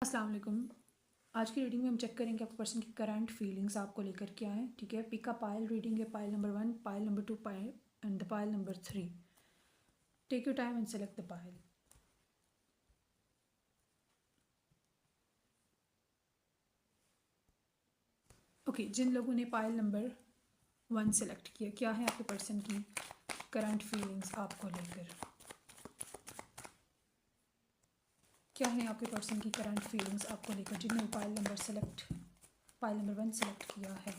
अस्सलाम वालेकुम। आज की रीडिंग में हम चेक करेंगे आपके पर्सन की करंट फीलिंग्स आपको लेकर क्या है। ठीक है, पिक अ पाइल रीडिंग है, pile number 1, pile number 2, pile and the pile number 3। Take your time and select the pile. Okay, जिन लोगों ने पाइल नंबर 1 सेलेक्ट किया, क्या है आपके पर्सन की करंट फीलिंग्स आपको लेकर? क्या है आपके पर्सन की करंट फीलिंग्स आपको लेकर जिन्होंने पाइल नंबर 1 सेलेक्ट किया है?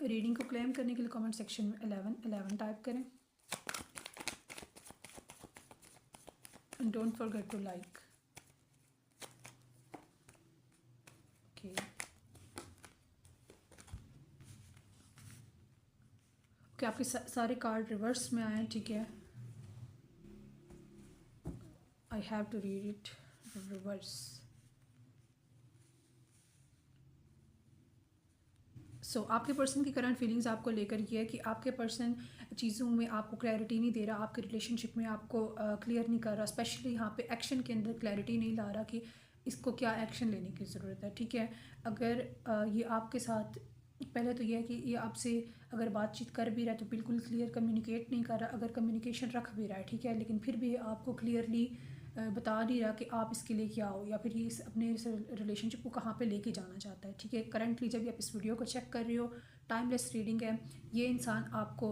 रीडिंग को क्लेम करने के लिए कमेंट सेक्शन में 11 टाइप करें and don't forget to like. Okay, कि आपके सारे कार्ड रिवर्स में आए। ठीक है, I have to read it reverse. So आपके पर्सन की करंट फीलिंग्स आपको लेकर ये है कि आपके पर्सन चीज़ों में आपको क्लैरिटी नहीं दे रहा, आपके रिलेशनशिप में आपको क्लियर नहीं कर रहा, स्पेशली यहाँ पे एक्शन के अंदर क्लैरिटी नहीं ला रहा कि इसको क्या एक्शन लेने की ज़रूरत है। ठीक है, अगर ये आपके साथ पहले तो यह है कि ये आपसे अगर बातचीत कर भी रहा है तो बिल्कुल क्लियर कम्युनिकेट नहीं कर रहा, अगर कम्युनिकेशन रख भी रहा है ठीक है, लेकिन फिर भी आपको क्लियरली बता नहीं रहा कि आप इसके लिए क्या हो या फिर ये अपने रिलेशनशिप को कहाँ पे लेके जाना चाहता है। ठीक है, करंटली जब आप इस वीडियो को चेक कर रहे हो, टाइमलेस रीडिंग है, ये इंसान आपको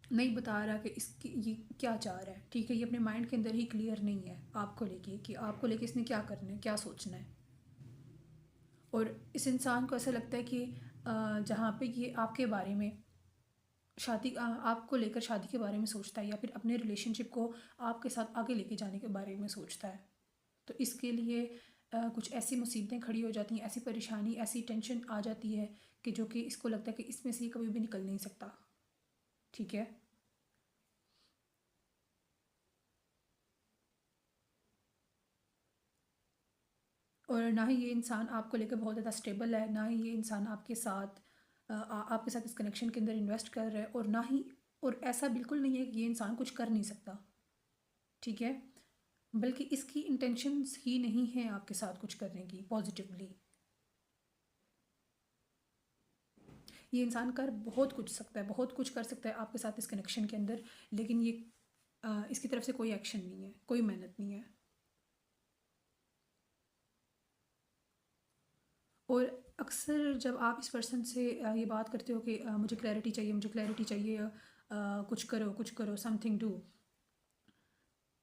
नहीं बता रहा कि इसकी ये क्या चाह रहा है। ठीक है, ये अपने माइंड के अंदर ही क्लियर नहीं है आपको लेके कि आपको लेके इसने क्या करना है, क्या सोचना है। और इस इंसान को ऐसा लगता है कि जहाँ पे ये आपके बारे में आपको लेकर शादी के बारे में सोचता है या फिर अपने रिलेशनशिप को आपके साथ आगे लेके जाने के बारे में सोचता है, तो इसके लिए कुछ ऐसी मुसीबतें खड़ी हो जाती हैं, ऐसी परेशानी, ऐसी टेंशन आ जाती है कि जो कि इसको लगता है कि इसमें से ये कभी भी निकल नहीं सकता। ठीक है, और ना ही ये इंसान आपको लेकर बहुत ज़्यादा स्टेबल है, ना ही ये इंसान आपके साथ आपके साथ इस कनेक्शन के अंदर इन्वेस्ट कर रहा है, और ना ही और ऐसा बिल्कुल नहीं है कि ये इंसान कुछ कर नहीं सकता। ठीक है, बल्कि इसकी इंटेंशंस ही नहीं है आपके साथ कुछ करने की पॉजिटिवली। ये इंसान कर बहुत कुछ सकता है, बहुत कुछ कर सकता है आपके साथ इस कनेक्शन के अंदर, लेकिन ये इसकी तरफ से कोई एक्शन नहीं है, कोई मेहनत नहीं है। और अक्सर जब आप इस पर्सन से ये बात करते हो कि मुझे क्लैरिटी चाहिए, मुझे क्लैरिटी चाहिए, कुछ करो, समथिंग डू,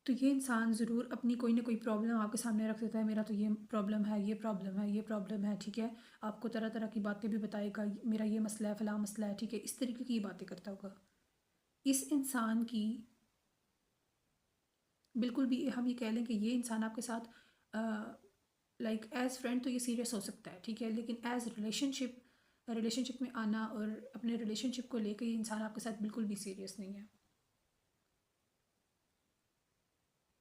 तो ये इंसान ज़रूर अपनी कोई ना कोई प्रॉब्लम आपके सामने रख देता है। मेरा तो ये प्रॉब्लम है, ये प्रॉब्लम है, ये प्रॉब्लम है। ठीक है, आपको तरह तरह की बातें भी बताएगा, मेरा ये मसला है, फ़लाँ मसला है। ठीक है, इस तरीके की बातें करता होगा। इस इंसान की बिल्कुल भी हम ये कह लें कि ये इंसान आपके साथ लाइक एज़ फ्रेंड तो ये सीरियस हो सकता है। ठीक है, लेकिन एज़ रिलेशनशिप में आना और अपने रिलेशनशिप को लेकर ये इंसान आपके साथ बिल्कुल भी सीरियस नहीं है।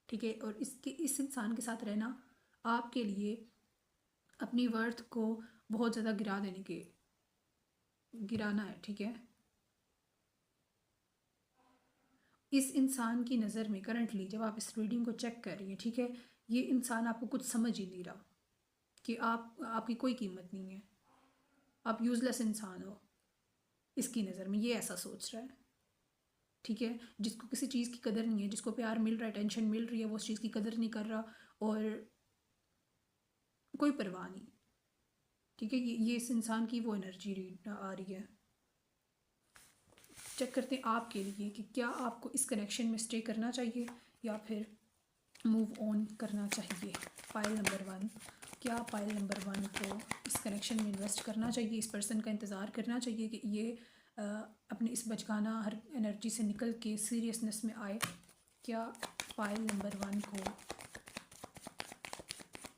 ठीक है, और इस इंसान के साथ रहना आपके लिए अपनी वर्थ को बहुत ज़्यादा गिराना है। ठीक है, इस इंसान की नज़र में करंटली जब आप इस रीडिंग को चेक कर रही हैं, ठीक है, ये इंसान आपको कुछ समझ ही नहीं रहा कि आपकी कोई कीमत नहीं है, आप यूज़लेस इंसान हो इसकी नज़र में, ये ऐसा सोच रहा है। ठीक है, जिसको किसी चीज़ की कदर नहीं है, जिसको प्यार मिल रहा है, टेंशन मिल रही है, वो उस चीज़ की कदर नहीं कर रहा और कोई परवाह नहीं। ठीक है, ये इस इंसान की वो एनर्जी आ रही है। चेक करते हैं आपके लिए कि क्या आपको इस कनेक्शन में स्टे करना चाहिए या फिर मूव ऑन करना चाहिए। पाइल नंबर 1, क्या पाइल नंबर 1 को इस कनेक्शन में इन्वेस्ट करना चाहिए, इस पर्सन का इंतज़ार करना चाहिए कि ये अपने इस बचकाना हर एनर्जी से निकल के सीरियसनेस में आए। क्या पाइल नंबर 1 को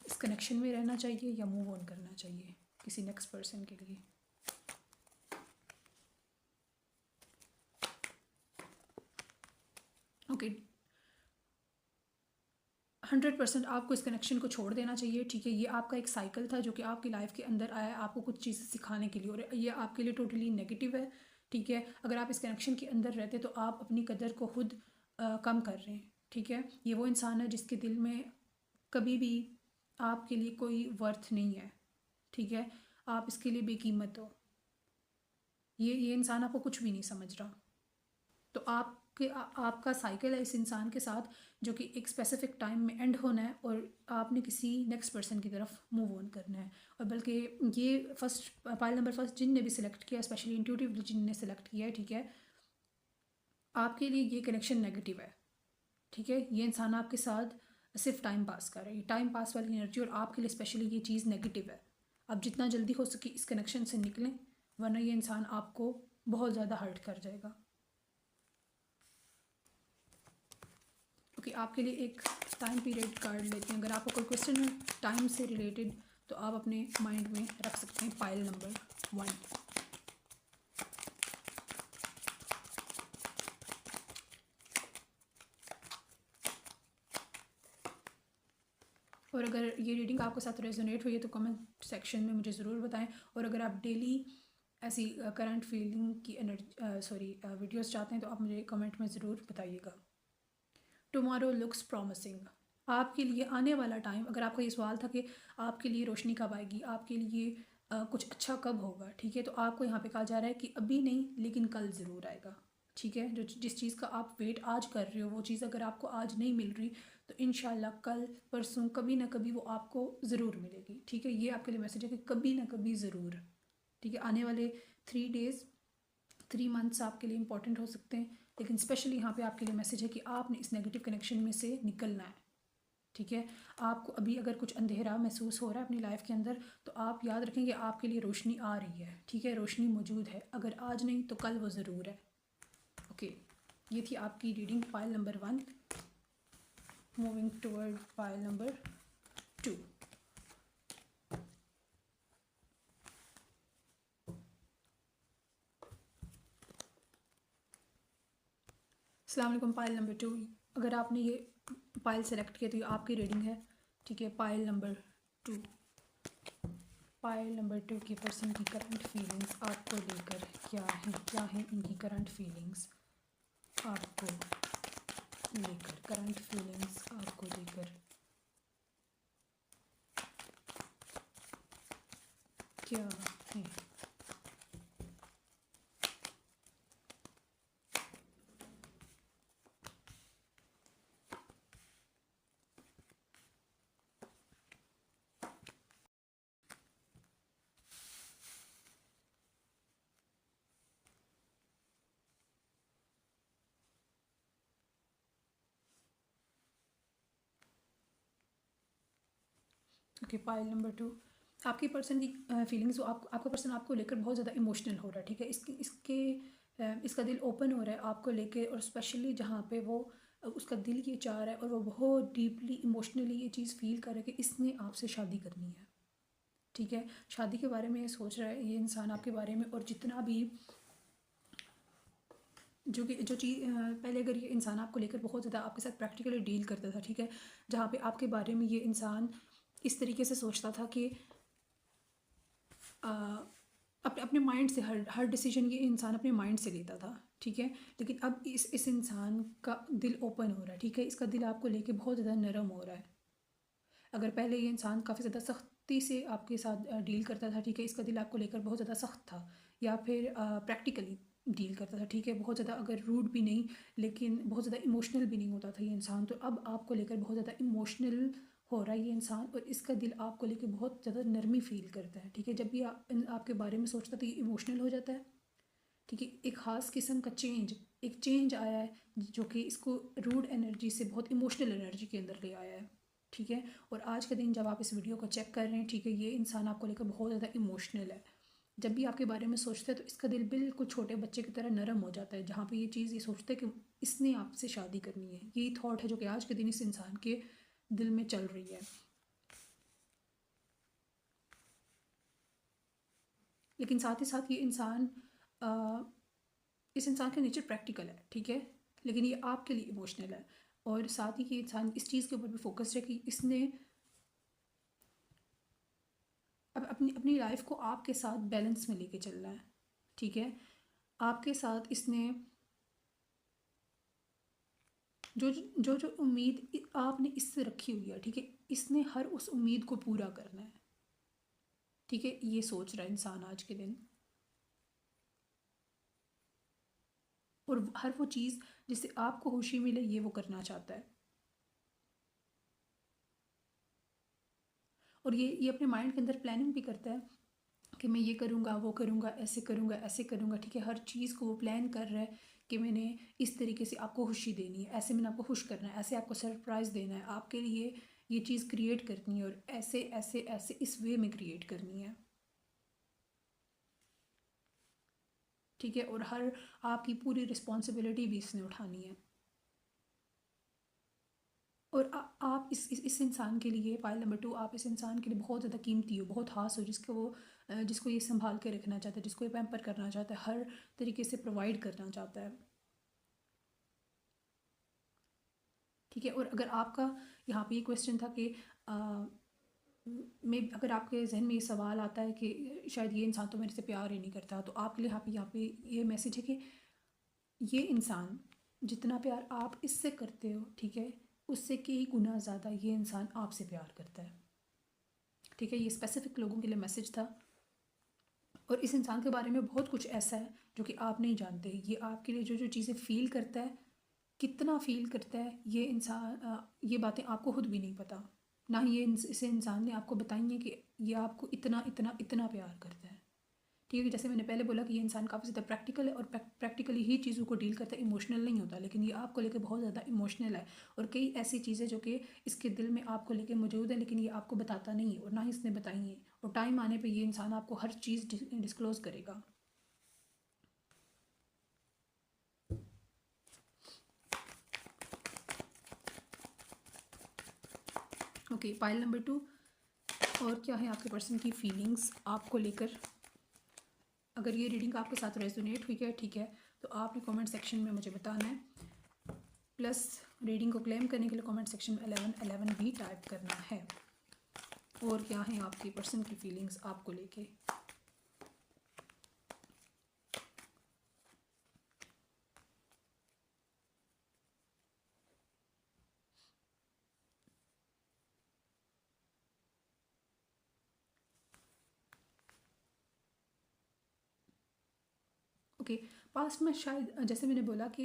इस कनेक्शन में रहना चाहिए या मूव ऑन करना चाहिए किसी नेक्स्ट पर्सन के लिए? ओके, 100% आपको इस कनेक्शन को छोड़ देना चाहिए। ठीक है, ये आपका एक साइकिल था जो कि आपकी लाइफ के अंदर आया आपको कुछ चीज़ें सिखाने के लिए, और ये आपके लिए टोटली नेगेटिव है। ठीक है, अगर आप इस कनेक्शन के अंदर रहते तो आप अपनी कदर को खुद कम कर रहे हैं, ठीक है। ये वो इंसान है जिसके दिल में कभी भी आपके लिए कोई वर्थ नहीं है, ठीक है। आप इसके लिए बेकीमत हो। ये इंसान आपको कुछ भी नहीं समझ रहा। तो आपका साइकिल है इस इंसान के साथ जो कि एक स्पेसिफिक टाइम में एंड होना है, और आपने किसी नेक्स्ट पर्सन की तरफ मूव ऑन करना है। और बल्कि ये फर्स्ट पाइल नंबर फर्स्ट जिनने भी सिलेक्ट किया, स्पेशली इंट्यूटिवली जिनने सेलेक्ट किया है, ठीक है, आपके लिए ये कनेक्शन नेगेटिव है, ठीक है। ये इंसान आपके साथ सिर्फ टाइम पास कर रहा है, टाइम पास वाली एनर्जी, और आपके लिए स्पेशली ये चीज़ नेगेटिव है। आप जितना जल्दी हो सके इस कनेक्शन से निकलें, वरना ये इंसान आपको बहुत ज़्यादा हर्ट कर जाएगा। ओके, आपके लिए एक टाइम पीरियड कार्ड लेते हैं। अगर आपको कोई क्वेश्चन है टाइम से रिलेटेड तो आप अपने माइंड में रख सकते हैं पाइल नंबर 1। और अगर ये रीडिंग आपके साथ रेजोनेट हुई है तो कमेंट सेक्शन में मुझे ज़रूर बताएं। और अगर आप डेली ऐसी करंट फीलिंग की वीडियोस चाहते हैं तो आप मुझे कमेंट में ज़रूर बताइएगा। Tomorrow looks promising. आपके लिए आने वाला टाइम, अगर आपका ये सवाल था कि आपके लिए रोशनी कब आएगी, आपके लिए कुछ अच्छा कब होगा, ठीक है, तो आपको यहाँ पे कहा जा रहा है कि अभी नहीं लेकिन कल ज़रूर आएगा, ठीक है। जो जिस चीज़ का आप वेट आज कर रहे हो वो चीज़ अगर आपको आज नहीं मिल रही तो इंशाल्लाह कल परसों कभी ना कभी वो आपको ज़रूर मिलेगी, ठीक है। ये आपके लिए मैसेज है कि कभी ना कभी ज़रूर, ठीक है। आने वाले 3 डेज़ 3 मंथ्स आपके लिए इंपॉर्टेंट हो सकते हैं, लेकिन स्पेशली यहाँ पे आपके लिए मैसेज है कि आपने इस नेगेटिव कनेक्शन में से निकलना है, ठीक है। आपको अभी अगर कुछ अंधेरा महसूस हो रहा है अपनी लाइफ के अंदर तो आप याद रखें कि आपके लिए रोशनी आ रही है, ठीक है, रोशनी मौजूद है। अगर आज नहीं तो कल वो ज़रूर है। ओके, ये थी आपकी reading pile number 1। Moving toward pile number 2। अस्सलाम वालेकुम पाइल नंबर 2। अगर आपने ये पाइल सेलेक्ट किया तो ये आपकी रीडिंग है, ठीक है। पाइल नंबर 2, पाइल नंबर 2 की पर्सन की करंट फीलिंग्स आपको लेकर क्या है इनकी करंट फीलिंग्स आपको लेकर, करंट फीलिंग्स आपको लेकर क्या है। ओके, पाइल नंबर 2, आपकी पर्सन की फीलिंग्स, वो आपका पर्सन आपको लेकर बहुत ज़्यादा इमोशनल हो रहा है, ठीक है। इसका दिल ओपन हो रहा है आपको लेके, और स्पेशली जहाँ पे वो उसका दिल ये चाह रहा है और वो बहुत डीपली इमोशनली ये चीज़ फील कर रहा है कि इसने आपसे शादी करनी है, ठीक है। शादी के बारे में सोच रहा है ये इंसान आपके बारे में, और जितना भी जो चीज़ पहले अगर ये इंसान आपको लेकर बहुत ज़्यादा आपके साथ प्रैक्टिकली डील करता था, ठीक है, जहाँ पे आपके बारे में ये इंसान इस तरीके से सोचता था कि अपने अपने माइंड से हर डिसीजन ये इंसान अपने माइंड से लेता था, ठीक है। लेकिन अब इस इंसान का दिल ओपन हो रहा है, ठीक है। इसका दिल आपको लेके बहुत ज़्यादा नरम हो रहा है। अगर पहले ये इंसान काफ़ी ज़्यादा सख्ती से आपके साथ डील करता था, ठीक है, इसका दिल आपको लेकर बहुत ज़्यादा सख्त था, या फिर प्रैक्टिकली डील करता था, ठीक है, बहुत ज़्यादा अगर रूड भी नहीं लेकिन बहुत ज़्यादा इमोशनल भी नहीं होता था ये इंसान। तो अब आपको लेकर बहुत ज़्यादा इमोशनल हो रहा है ये इंसान, और इसका दिल आपको लेकर बहुत ज़्यादा नरमी फील करता है, ठीक है। जब भी आपके बारे में सोचता तो ये इमोशनल हो जाता है, ठीक है। एक ख़ास किस्म का एक चेंज आया है जो कि इसको रूड एनर्जी से बहुत इमोशनल एनर्जी के अंदर ले आया है, ठीक है। और आज के दिन जब आप इस वीडियो को चेक कर रहे हैं, ठीक है, ये इंसान आपको लेकर बहुत ज़्यादा इमोशनल है। जब भी आपके बारे में सोचता है तो इसका दिल बिल्कुल छोटे बच्चे की तरह नरम हो जाता है, जहाँ पे ये चीज़ ये सोचता है कि इसने आपसे शादी करनी है। यही थॉट है जो कि आज के दिन इस इंसान के दिल में चल रही है। लेकिन साथ ही साथ ये इंसान इस इंसान का नेचर प्रैक्टिकल है, ठीक है, लेकिन ये आपके लिए इमोशनल है। और साथ ही ये इंसान इस चीज़ के ऊपर भी फोकस्ड है कि इसने अब अपनी अपनी लाइफ को आपके साथ बैलेंस में लेके चलना है, ठीक है। आपके साथ इसने जो जो जो उम्मीद आपने इससे रखी हुई है, ठीक है, इसने हर उस उम्मीद को पूरा करना है, ठीक है, ये सोच रहा है इंसान आज के दिन। और हर वो चीज़ जिससे आपको खुशी मिले ये वो करना चाहता है। और ये अपने माइंड के अंदर प्लानिंग भी करता है कि मैं ये करूँगा, वो करूँगा, ऐसे करूँगा, ऐसे करूँगा, ठीक है, हर चीज़ को वो प्लान कर रहा है कि मैंने इस तरीके से आपको खुशी देनी है, ऐसे मैंने आपको खुश करना है, ऐसे आपको सरप्राइज़ देना है, आपके लिए ये चीज़ क्रिएट करनी है, और ऐसे ऐसे ऐसे इस वे में क्रिएट करनी है, ठीक है। और हर आपकी पूरी रिस्पॉन्सिबिलिटी भी इसने उठानी है। और आप इस इंसान के लिए, पाइल नंबर 2, आप इस इंसान के लिए बहुत ज़्यादा कीमती हो, बहुत ख़ास हो, जिसको वो जिसको ये संभाल के रखना चाहता है, जिसको ये पैम्पर करना चाहता है, हर तरीके से प्रोवाइड करना चाहता है, ठीक है। और अगर आपका यहाँ पे ये क्वेश्चन था कि मैं, अगर आपके जहन में ये सवाल आता है कि शायद ये इंसान तो मेरे से प्यार ही नहीं करता, तो आपके लिए यहाँ पे ये मैसेज है कि ये इंसान, जितना प्यार आप इससे करते हो, ठीक है, उससे कई गुना ज़्यादा ये इंसान आपसे प्यार करता है, ठीक है। ये स्पेसिफिक लोगों के लिए मैसेज था। और इस इंसान के बारे में बहुत कुछ ऐसा है जो कि आप नहीं जानते। ये आपके लिए जो जो चीज़ें फ़ील करता है, कितना फ़ील करता है, ये इंसान ये बातें आपको खुद भी नहीं पता, ना ही ये इस इंसान ने आपको बताई है कि ये आपको इतना इतना इतना प्यार करता है, ठीक है। जैसे मैंने पहले बोला कि ये इंसान काफ़ी ज़्यादा प्रैक्टिकल है और प्रैक्टिकली ही चीज़ों को डील करता है, इमोशनल नहीं होता, लेकिन ये आपको लेकर बहुत ज़्यादा इमोशनल है। और कई ऐसी चीज़ें जो कि इसके दिल में आपको लेकर मौजूद है, लेकिन ये आपको बताता नहीं है और ना ही इसने बताई है। और टाइम आने पर ये इंसान आपको हर चीज़ डिस्क्लोज़ करेगा। ओके, पाइल नंबर 2, और क्या है आपके पर्सन की फीलिंग्स आपको लेकर। अगर ये रीडिंग आपके साथ रेजोनेट हुई है, ठीक है, तो आपने कमेंट सेक्शन में मुझे बताना है। प्लस रीडिंग को क्लेम करने के लिए कमेंट सेक्शन में 1111 भी टाइप करना है। और क्या है आपकी पर्सन की फीलिंग्स आपको लेके। ओके, पास्ट में शायद, जैसे मैंने बोला कि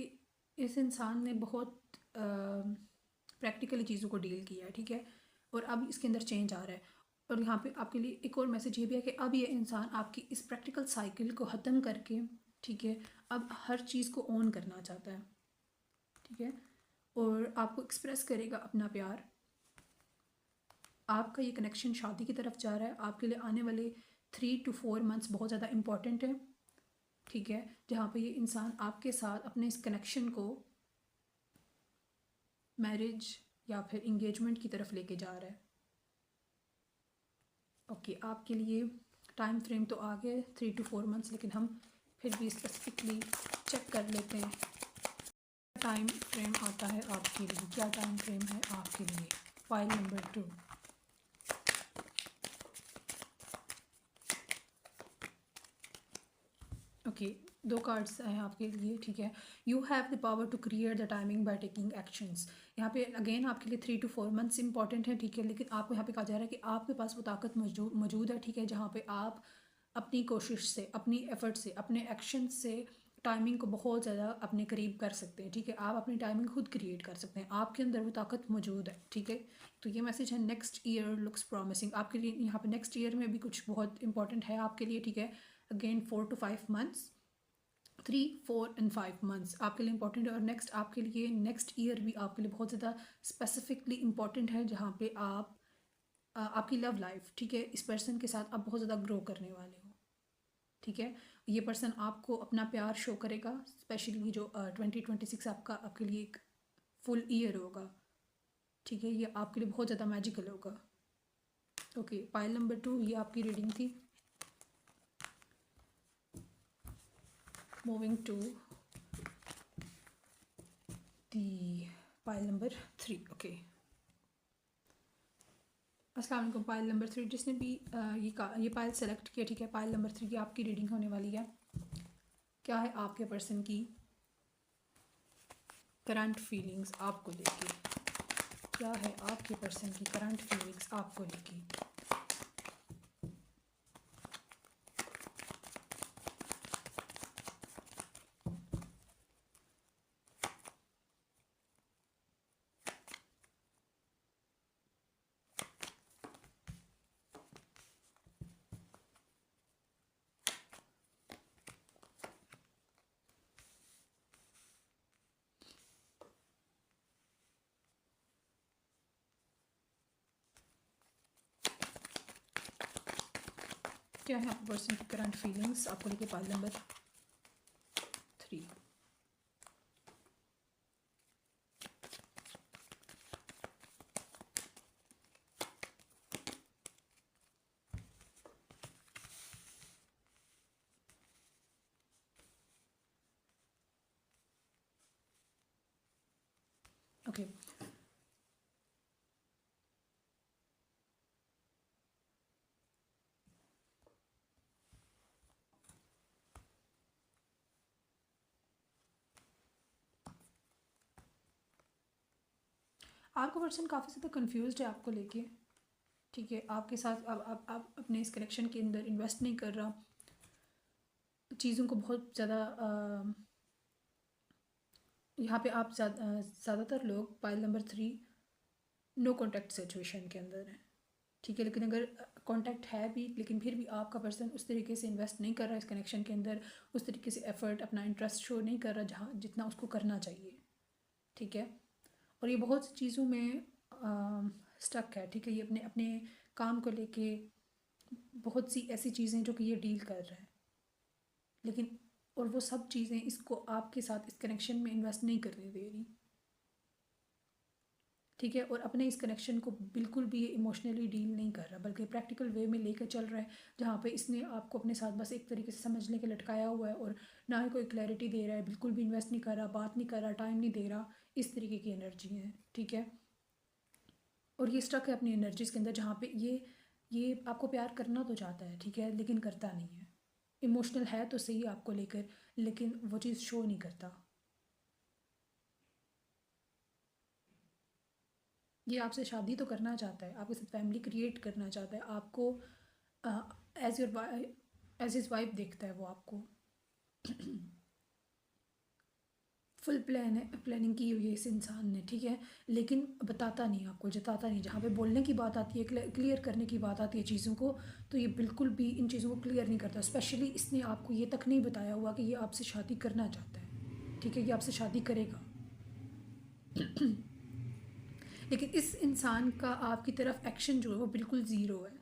इस इंसान ने बहुत प्रैक्टिकली चीज़ों को डील किया है, ठीक है, और अब इसके अंदर चेंज आ रहा है। और यहाँ पे आपके लिए एक और मैसेज ये भी है कि अब ये इंसान आपकी इस प्रैक्टिकल साइकिल को ख़त्म करके, ठीक है, अब हर चीज़ को ऑन करना चाहता है, ठीक है, और आपको एक्सप्रेस करेगा अपना प्यार। आपका ये कनेक्शन शादी की तरफ जा रहा है। आपके लिए आने वाले 3 to 4 मंथ्स बहुत ज़्यादा इंपॉर्टेंट है, ठीक है, जहाँ पे ये इंसान आपके साथ अपने इस कनेक्शन को मैरिज या फिर इंगेजमेंट की तरफ लेके जा रहा है। ओके, आपके लिए टाइम फ्रेम तो आ गया 3 to 4 मंथ्स, लेकिन हम फिर भी स्पेसिफिकली चेक कर लेते हैं टाइम फ्रेम आता है आपके लिए, क्या टाइम फ्रेम है आपके लिए। फाइल नंबर 2, ओके, 2 कार्ड्स हैं आपके लिए, ठीक है। You have the power to create the timing by taking actions. यहाँ पे अगेन आपके लिए 3 to 4 मंथ्स इंपॉर्टेंट है, ठीक है, लेकिन आपको यहाँ पे कहा जा रहा है कि आपके पास वो ताकत मौजूद है, ठीक है, जहाँ पे आप अपनी कोशिश से, अपनी एफर्ट से, अपने एक्शन से टाइमिंग को बहुत ज़्यादा अपने करीब कर सकते हैं, ठीक है। आप अपनी टाइमिंग खुद क्रिएट कर सकते हैं, आपके अंदर वो ताकत मौजूद है, ठीक है। तो ये मैसेज है नेक्स्ट ईयर लुक्स प्रॉमिसिंग आपके लिए। यहाँ पे नेक्स्ट ईयर में भी कुछ बहुत इंपॉर्टेंट है आपके लिए, ठीक है। Again 4 to 5 months, 3, 4 and 5 months आपके लिए इंपॉर्टेंट है। और नेक्स्ट आपके लिए नेक्स्ट ईयर भी आपके लिए बहुत ज़्यादा स्पेसिफिकली इंपॉर्टेंट है, जहाँ पे आप आपकी लव लाइफ, ठीक है, इस पर्सन के साथ आप बहुत ज़्यादा ग्रो करने वाले हो, ठीक है। ये पर्सन आपको अपना प्यार शो करेगा, स्पेशली जो 2026 आपके लिए एक फुल ईयर होगा, ठीक है, ये आपके लिए बहुत ज़्यादा मैजिकल होगा। ओके, पाइल नंबर 2, ये आपकी रीडिंग थी। Moving to the pile number 3, okay. अस्सलाम वालेकुम, पाइल नंबर 3 जिसने भी ये पाइल सेलेक्ट किया, ठीक है, पाइल नंबर 3 की आपकी रीडिंग होने वाली है। क्या है आपके पर्सन की करंट फीलिंग्स आपको लेके, क्या है आपके पर्सन की करंट फीलिंग्स आपको लेके। क्या है आपके पर्सन की करंट फीलिंग्स आपको लेके पाइल नंबर 3। ओके, आपका पर्सन काफ़ी ज़्यादा कंफ्यूज्ड है आपको लेके, ठीक है। आपके साथ अब आप अपने इस कनेक्शन के अंदर इन्वेस्ट नहीं कर रहा, चीज़ों को बहुत ज़्यादा यहाँ पे आप ज़्यादातर लोग pile number 3 no contact situation के अंदर है, ठीक है। लेकिन अगर कांटेक्ट है भी, लेकिन फिर भी आपका पर्सन उस तरीके से इन्वेस्ट नहीं कर रहा इस कनेक्शन के अंदर, उस तरीके से एफर्ट अपना इंटरेस्ट शो नहीं कर रहा जहाँ जितना उसको करना चाहिए, ठीक है। और ये बहुत सी चीज़ों में स्टक है, ठीक है। ये अपने अपने काम को लेके बहुत सी ऐसी चीज़ें जो कि ये डील कर रहा है, लेकिन और वो सब चीज़ें इसको आपके साथ इस कनेक्शन में इन्वेस्ट नहीं करने दे रही, ठीक है। और अपने इस कनेक्शन को बिल्कुल भी इमोशनली डील नहीं कर रहा, बल्कि प्रैक्टिकल वे में लेकर चल रहा है, जहाँ पे इसने आपको अपने साथ बस एक तरीके से समझने के लटकाया हुआ है और ना ही कोई क्लैरिटी दे रहा है, बिल्कुल भी इन्वेस्ट नहीं कर रहा, बात नहीं कर रहा, टाइम नहीं दे रहा। इस तरीके की एनर्जी है, ठीक है। और ये स्टक है अपनी एनर्जीज के अंदर, जहाँ पे ये आपको प्यार करना तो चाहता है, ठीक है, लेकिन करता नहीं है। इमोशनल है तो सही आपको लेकर, लेकिन वो चीज़ शो नहीं करता। ये आपसे शादी तो करना चाहता है, आपके साथ फैमिली क्रिएट करना चाहता है, आपको as your as his wife देखता है वो आपको। फुल प्लान है, प्लानिंग की हुई है इस इंसान ने, ठीक है, लेकिन बताता नहीं आपको, जताता नहीं। जहाँ पे बोलने की बात आती है, क्लियर करने की बात आती है चीज़ों को, तो ये बिल्कुल भी इन चीज़ों को क्लियर नहीं करता। स्पेशली इसने आपको ये तक नहीं बताया हुआ कि ये आपसे शादी करना चाहता है, ठीक है, ये आपसे शादी करेगा। लेकिन इस इंसान का आपकी तरफ एक्शन जो है वो बिल्कुल ज़ीरो है,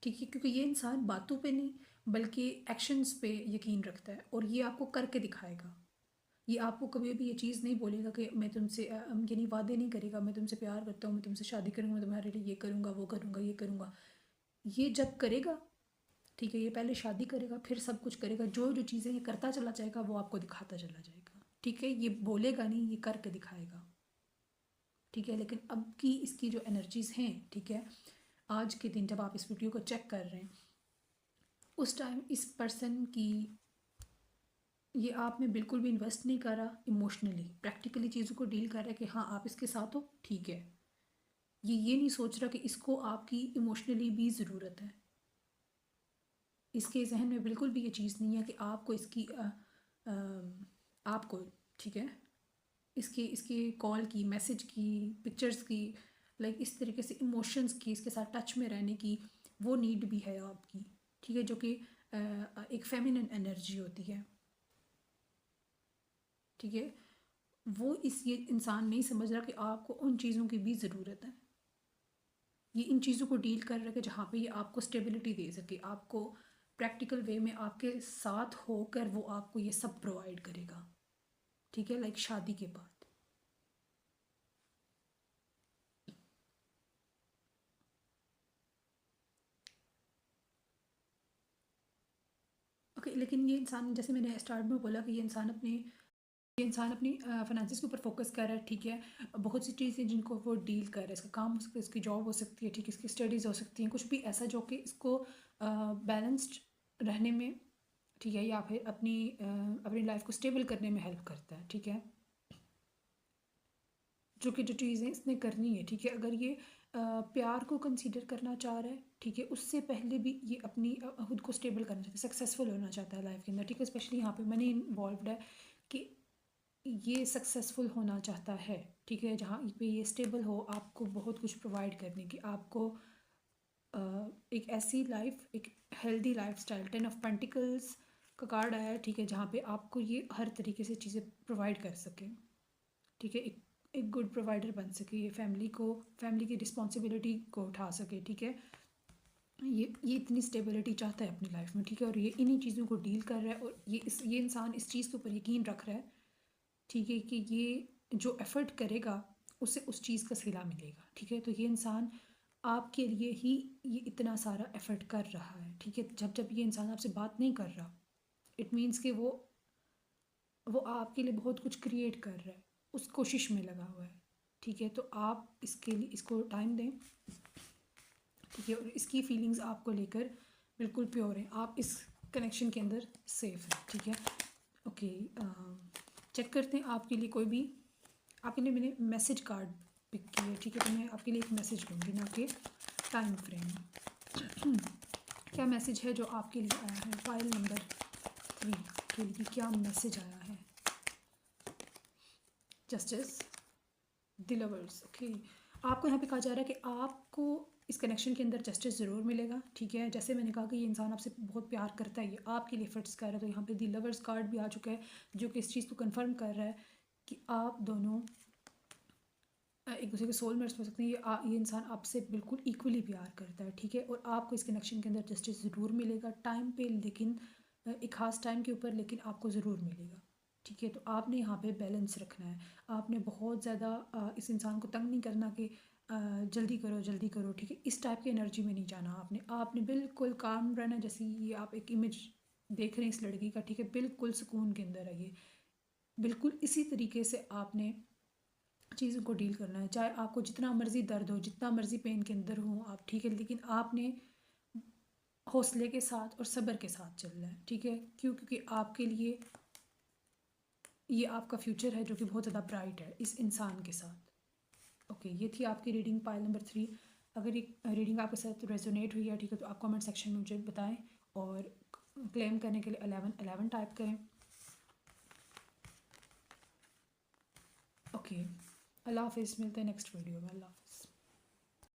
ठीक है, क्योंकि ये इंसान बातों पे नहीं बल्कि एक्शंस पे यकीन रखता है, और ये आपको करके दिखाएगा। ये आपको कभी भी ये चीज़ नहीं बोलेगा कि मैं तुमसे यानी वादे नहीं करेगा, मैं तुमसे प्यार करता हूँ, मैं तुमसे शादी करूँगा, मैं तुम्हारे लिए ये करूँगा, वो करूँगा, ये करूँगा। ये जब करेगा, ठीक है, ये पहले शादी करेगा, फिर सब कुछ करेगा, जो जो चीज़ें ये करता चला जाएगा वो आपको दिखाता चला जाएगा, ठीक है। ये बोलेगा नहीं, ये करके दिखाएगा, ठीक है। लेकिन अब की इसकी जो एनर्जीज़ हैं, ठीक है, आज के दिन जब आप इस वीडियो को चेक कर रहे हैं, उस टाइम इस पर्सन की ये आप में बिल्कुल भी इन्वेस्ट नहीं कर रहा, इमोशनली प्रैक्टिकली चीज़ों को डील कर रहा है कि हाँ आप इसके साथ हो, ठीक है। ये नहीं सोच रहा कि इसको आपकी इमोशनली भी ज़रूरत है। इसके जहन में बिल्कुल भी ये चीज़ नहीं है कि आपको इसकी आपको, ठीक है, इसके इसके कॉल की, मैसेज की, पिक्चर्स की, लाइक इस तरीके से इमोशंस की, इसके साथ टच में रहने की वो नीड भी है आपकी, ठीक है, जो कि एक फेमिनिन एनर्जी होती है, ठीक है। वो ये इंसान नहीं समझ रहा कि आपको उन चीज़ों की भी ज़रूरत है। ये इन चीज़ों को डील कर रहा है कि जहाँ पे ये आपको स्टेबिलिटी दे सके, आपको प्रैक्टिकल वे में आपके साथ होकर वो आपको ये सब प्रोवाइड करेगा, ठीक है, लाइक शादी के बाद। ओके, लेकिन ये इंसान, जैसे मैंने स्टार्ट में बोला कि ये इंसान अपनी फाइनेंसिस के ऊपर फोकस कर रहा है, ठीक है। बहुत सी चीज़ें जिनको वो डील कर रहा है, इसका काम हो सकता है, इसकी जॉब हो सकती है, ठीक है, इसकी स्टडीज़ हो सकती हैं, कुछ भी ऐसा जो कि इसको बैलेंस्ड रहने में, ठीक है, या फिर अपनी लाइफ को स्टेबल करने में हेल्प करता है। ठीक है, जो चीज़ें इसने करनी है, ठीक है, अगर ये प्यार को कंसीडर करना चाह रहा है, ठीक है, उससे पहले भी ये अपनी खुद को स्टेबल करना चाहता है, सक्सेसफुल होना चाहता है लाइफ के अंदर। ठीक है, स्पेशली यहाँ पे मनी इन्वॉल्व्ड है कि ये सक्सेसफुल होना चाहता है। ठीक है, जहाँ पे ये स्टेबल हो, आपको बहुत कुछ प्रोवाइड करने की, आपको एक ऐसी लाइफ, एक healthy life style. 10 of pentacles का कार्ड आया है, ठीक है, जहाँ पे आपको ये हर तरीके से चीज़ें प्रोवाइड कर सके। ठीक है, एक गुड प्रोवाइडर बन सके, ये फैमिली की रिस्पॉन्सिबिलिटी को उठा सके। ठीक है, ये इतनी स्टेबिलिटी चाहता है अपनी लाइफ में। ठीक है, और ये इन्हीं चीज़ों को डील कर रहा है, और ये इंसान इस चीज़ के ऊपर यकीन रख रहा है, ठीक है, कि ये जो एफ़र्ट करेगा उसे उस चीज़ का सिला मिलेगा। ठीक है, तो ये इंसान आपके लिए ही ये इतना सारा एफ़र्ट कर रहा है। ठीक है, जब जब ये इंसान आपसे बात नहीं कर रहा, इट मीन्स कि वो आपके लिए बहुत कुछ क्रिएट कर रहा है, उस कोशिश में लगा हुआ है। ठीक है, तो आप इसके लिए इसको टाइम दें। ठीक है, और इसकी फीलिंग्स आपको लेकर बिल्कुल प्योर हैं, आप इस कनेक्शन के अंदर सेफ हैं। ठीक है, ओके, चेक करते हैं आपके लिए कोई भी, आपके लिए मैंने मैसेज कार्ड पिक किया है। ठीक है, तो मैं आपके लिए एक मैसेज लूँगी, ना कि टाइम फ्रेम। क्या मैसेज है जो आपके लिए आया है फाइल नंबर 3 के लिए, क्या मैसेज आया है? Justice, the lovers. ओके, आपको यहाँ पे कहा जा रहा है कि आपको इस कनेक्शन के अंदर जस्टिस ज़रूर मिलेगा। ठीक है, जैसे मैंने कहा कि ये इंसान आपसे बहुत प्यार करता है, ये आपके लिए एफर्ट्स कर रहा है, तो यहाँ पे द लवर्स कार्ड भी आ चुका है, जो कि इस चीज़ को कंफर्म कर रहा है कि आप दोनों एक दूसरे के सोलमेट्स हो सकते हैं। ये इंसान आपसे बिल्कुल इक्वली प्यार करता है। ठीक है, और आपको इस कनेक्शन के अंदर जस्टिस ज़रूर मिलेगा टाइम पे, लेकिन एक ख़ास टाइम के ऊपर, लेकिन आपको ज़रूर मिलेगा। ठीक है, तो आपने यहाँ पे बैलेंस रखना है, आपने बहुत ज़्यादा इस इंसान को तंग नहीं करना कि जल्दी करो जल्दी करो। ठीक है, इस टाइप की एनर्जी में नहीं जाना आपने बिल्कुल काम रहना। जैसे ये आप एक इमेज देख रहे हैं इस लड़की का, ठीक है, बिल्कुल सुकून के अंदर है ये, बिल्कुल इसी तरीके से आपने चीज़ों को डील करना है, चाहे आपको जितना मर्ज़ी दर्द हो, जितना मर्ज़ी पेन के अंदर हो आप। ठीक है, लेकिन आपने हौसले के साथ और सब्र के साथ चलना है। ठीक है, क्योंकि आपके लिए ये आपका फ्यूचर है, जो कि बहुत ज़्यादा ब्राइट है इस इंसान के साथ। ओके, ये थी आपकी रीडिंग पाइल नंबर 3। अगर ये रीडिंग आपके साथ रेजोनेट हुई है, ठीक है, तो आप कमेंट सेक्शन में मुझे बताएं, और क्लेम करने के लिए 11 टाइप करें। ओके, अल्लाह हाफिज़, मिलते हैं नेक्स्ट वीडियो में। अल्लाह हाफिज़।